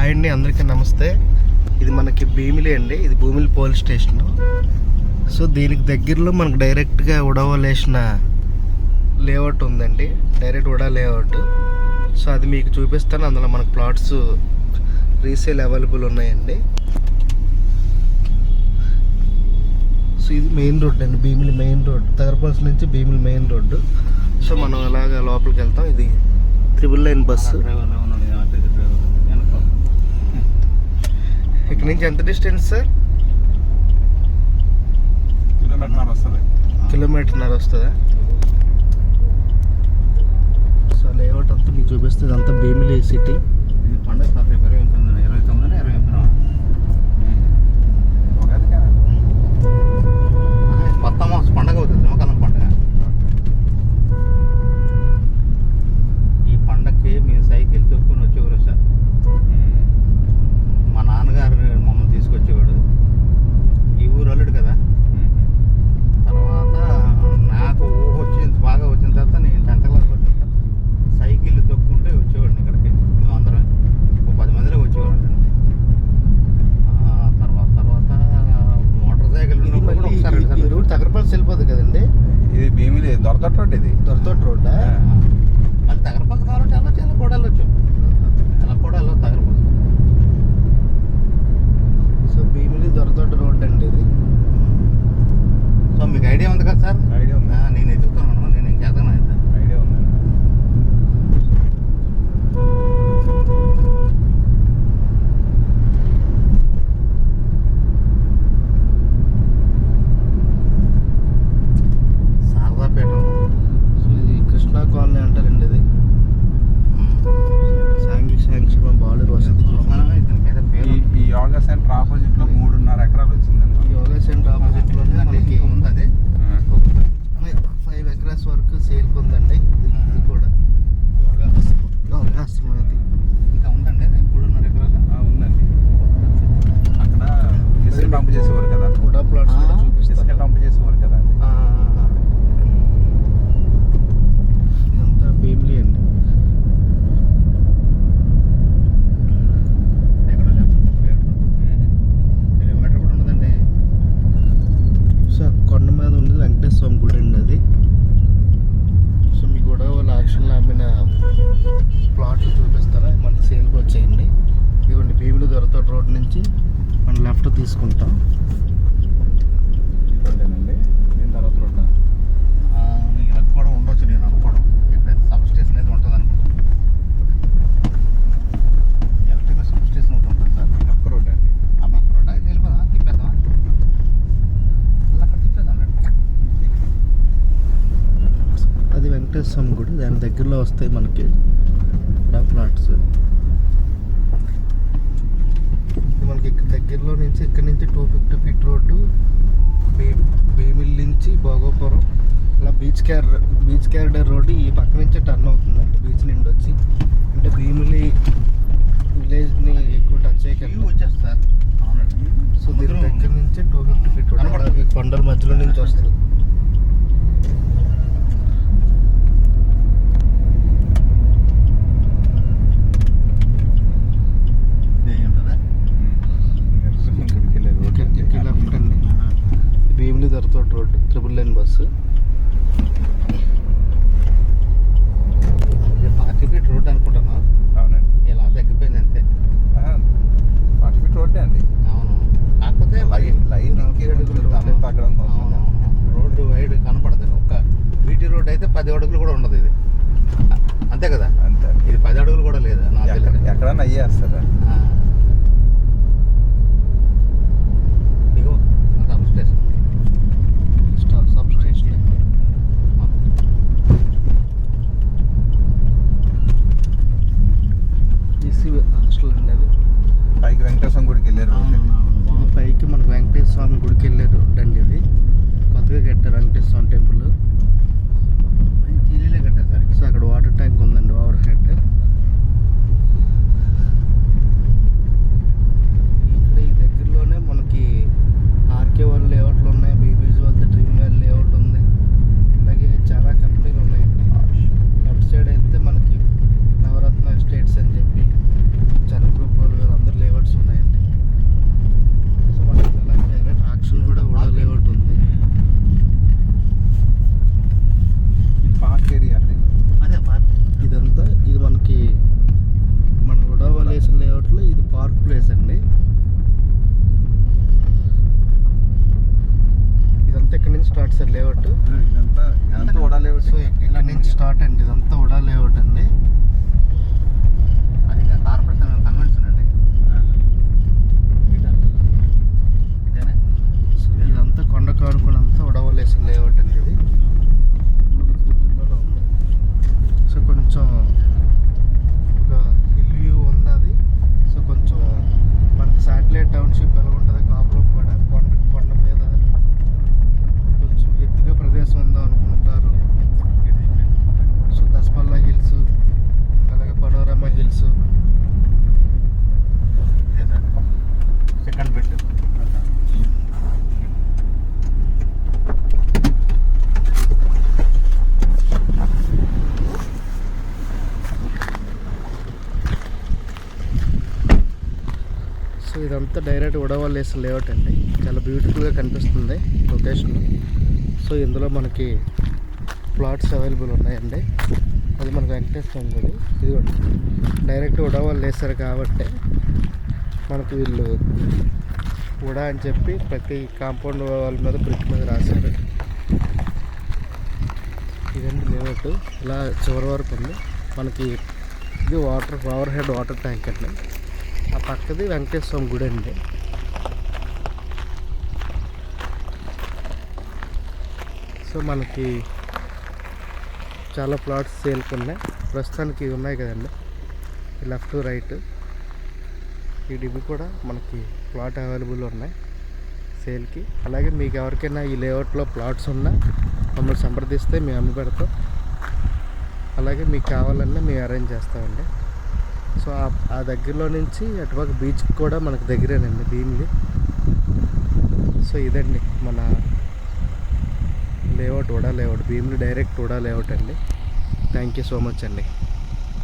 Hi అండి, అందరికీ నమస్తే. ఇది మనకి భీమిలి అండి, ఇది భూమిలి పోలీస్ స్టేషన్. సో దీనికి దగ్గరలో మనకు డైరెక్ట్గా ఉడవలేసిన లేఅవుట్ ఉందండి, డైరెక్ట్ ఉడా లేఅవుట్. సో అది మీకు చూపిస్తాను. అందులో మనకు ప్లాట్స్ రీసేల్ అవైలబుల్ ఉన్నాయండి. సో ఇది మెయిన్ రోడ్ అండి, భీమిలి మెయిన్ రోడ్, తగరపల్స్ నుంచి భీమిలి మెయిన్ రోడ్డు. సో మనం అలాగా లోపలికి వెళ్తాం. ఇది 3 లైన్ బస్సు. ఇక్కడ నుంచి ఎంత డిస్టెన్స్ సార్? కిలోమీటర్న్నర వస్తుందా? సో లేఅవుట్ అంతా మీకు చూపిస్తుంది. అంతా భీమిలి సిటీ. పండుగ 29 కొత్త మాసం పండుగ అవుతుంది, సింహకాలం పండుగ. ఈ పండగకి మేము సైకిల్ తొక్కుని వచ్చేవారు సార్. మా నాన్నగారు మమ్మల్ని తీసుకొచ్చేవాడు. ఈ ఊరు అల్లుడు కదా. తర్వాత నాకు బాగా వచ్చిన తర్వాత నేను 10th క్లాస్ వచ్చిన సైకిల్ తొక్కుంటే వచ్చేవాడిని ఇక్కడికి. మేము అందరం 10 మందిలో వచ్చేవాళ్ళం. తర్వాత మోటార్ సైకిల్ ఈ రూట్ తగరపల్లి వెళ్ళిపోతుంది కదండి. ఇది భీమిలి దొరతోట రోడ్. ఇది దొరతోట రోడ్డా? మళ్ళీ తగరపల్లి కావాలంటే వెళ్ళొచ్చు, ఎలా కూడా వెళ్ళొచ్చు, ఎలా కూడా వెళ్ళదు తగరపల్లి. సో భీమిలి దొరతోట రోడ్ అండి ఇది. సో మీకు ఐడియా ఉంది కదా సార్? ఐడియా ఉంది. నేను ఎదుగుతున్నాను, నేను ఏం చేద్దాను అయితే ఐడియా ఉంది. శారదాపేట. సో ఇది కృష్ణా కాలనీ అంటారండి. ఇది శాంక్షన్ బాలురు వసతి. ఈ యోగా సెంటర్ ఆపోజిట్ లో 3.5 ఎకరాలు వచ్చిందండి. ఈ యోగా సెంటర్ ఆపోజిట్ లోనే మనకి ఉంది. అది 5 acres వరకు సేల్కి ఉందండి. ఇది కూడా యోగాశ్రమం. ఇది ఇంకా ఉందండి. అది 3.5 ఎకరాలు ఉందండి. అక్కడ ఇసుక డంప్ చేసేవారు కదా, కూడా ప్లాట్స్ ఇసుక డంప్ చేసేవారు కదా. ఇదంతా భీమిలి అండి. సో కొండ మీద ఉండేది వెంకటేశ్వర స్వామి గుడి అండి అది. సో మీకు కూడా వాళ్ళ యాక్షన్లో అమ్మిన ప్లాట్లు చూపిస్తారా, మనకి సేల్కి వచ్చేయండి. ఇదిగోండి భీమిలి దొరతోట రోడ్ నుంచి మనం లెఫ్ట్ తీసుకుంటాం. రోడ్డేనండి. దీని తర్వాత రోడ్డు ఇలా కూడా ఉండొచ్చు. నేను అనుకోవడం ఇక్కడ సబ్ స్టేషన్ అయితే ఉంటుంది అనుకుంటాను. ఎలక్ట్రికల్ సబ్ స్టేషన్ ఒకటి ఉంటుంది సార్. పక్క రోడ్ అండి. ఆ పక్క రోడ్ అయితే వెళ్ళిపోదా, తిప్పేద్దాం, అక్కడ తిప్పేద్దాం. అది వెంకటేశ్వర స్వామి గుడి, దాని దగ్గరలో వస్తాయి మనకి ప్లాట్స్. మనకి ఇక్కడ దగ్గరలో నుంచి ఇక్కడ నుంచి 250 feet రోడ్డు భీమిలి నుంచి భోగోపురం అలా బీచ్ క్యారిడర్ రోడ్డు ఈ పక్క నుంచే టర్న్ అవుతుందండి. బీచ్ నుండి వచ్చి అంటే భీమిలి విలేజ్ని ఎక్కువ టచ్ చేయకుండా వచ్చేస్తారు. అవునండి. సో దీని దగ్గర నుంచి 250 feet రోడ్ ఈ కొండల మధ్యలో నుంచి వస్తుంది. Bheemili Dorathota road 3 lane bus. 40 feet road అనుకుంటాను. అవునండి. ఇలా తగ్గిపోయింది అంతే. 40 feet రోడ్డే అండి. అవును. కాకపోతే లైన్ తగ్గడం కోసం రోడ్డు వైడ్ కనపడదు. ఒక్క బీటీ రోడ్ అయితే 10 అడుగులు కూడా ఉండదు. ఇది అంతే కదా. అంతే. ఇది 10 అడుగులు కూడా లేదు. ఎక్కడన్నా అయ్యేస్తారా? ఇగో sub station. Sub station EC hostel అండి అది. పైకి వెంకటేశ్వర గుడికి వెళ్ళారు. ఇది పైకి మనకు వెంకటేశ్వర స్వామి గుడికి వెళ్ళే రోడ్ అండి. ఇది కొత్తగా కట్టారు వెంకటేశ్వర స్వామి టెంపుల్. చీలీలే కట్టారు సార్. సో అక్కడ వాటర్ ట్యాంక్ ఉందండి, ఓవర్ హెడ్. ఇక్కడ ఈ దగ్గరలోనే మనకి ఆర్కే వాళ్ళ లేఅవుట్లు ఉన్నాయి, బీబీజీ వాళ్ళ డ్రీమ్ వ్యాలీ లేఅవుట్ ఉంది. అలాగే చాలా కంపెనీలు ఉన్నాయండి. లెఫ్ట్ సైడ్ అయితే మనకి నవరత్న ఎస్టేట్స్ అని చెప్పి చాలా గ్రూప్ వాళ్ళు సార్ లేఅవుట్. ఇదంతా వడాలేవు. సో ఇక్కడ నుంచి స్టార్ట్ అండి, ఇదంతా ఉడా లేఅవుట్ అండి. అది కార్పొరేషన్ కన్వెన్షన్ అండి. సో ఇదంతా కొండ కానుకున్నంతా ఉడవలేసిన లేఅవుట్ అండి ఇది. సో కొంచెం ఒక హిల్ వ్యూ ఉన్నది. సో కొంచెం మనకి శాటిలైట్ టౌన్షిప్ ఎలా ఉంటుంది కాపులో కూడా కొండ మీద కొంచెం ఎత్తుగా ప్రదేశం ఉందా అనుకుంటారు. సో దస్పల్లా హిల్స్, అలాగే panorama hills. Second bit. So ఇదంతా డైరెక్ట్ ఉడవల్ వేసిన లేఅవుట్ అండి. చాలా బ్యూటిఫుల్గా కనిపిస్తుంది లొకేషన్. సో ఇందులో మనకి ప్లాట్స్ అవైలబుల్ ఉన్నాయండి. అది మనకు వెంకటేశ్వర గుడి. ఇదిగోండి డైరెక్ట్ ఉడవల్ వేస్తారు కాబట్టి మనకి వీళ్ళు ఉడా అని చెప్పి ప్రతి కాంపౌండ్ వాళ్ళ మీద బ్రిక్ మీద రాశారు. ఇదండి లేఅవుట్. ఇలా చివరి వరకు ఉంది. మనకి ఇది ఓవర్ హెడ్ వాటర్ ట్యాంక్ అండి. ఆ పక్కది వెంకటేశ్వర స్వామి గుడి అండి. సో మనకి చాలా ప్లాట్స్ సేల్కి ఉన్నాయి. ప్రస్తుతానికి ఇవి ఉన్నాయి కదండి, ఈ లెఫ్ట్ రైట్ ఇవి కూడా మనకి ప్లాట్ అవైలబుల్ ఉన్నాయి సేల్కి. అలాగే మీకు ఎవరికైనా ఈ లేఅవుట్లో ప్లాట్స్ ఉన్నా మమ్మల్ని సంప్రదిస్తే మేము అమ్మి పెడతాం. అలాగే మీకు కావాలన్నా మేము అరేంజ్ చేస్తామండి. సో ఆ దగ్గరలో నుంచి అటుపక్క బీచ్కి కూడా మనకు దగ్గరేనండి భీమిలి. సో ఇదండి మన లేఅవుట్, ఉడా లేఅవుట్, భీమిలి డైరెక్ట్ ఉడా లేఅవుట్ అండి. థ్యాంక్ యూ సో మచ్ అండి.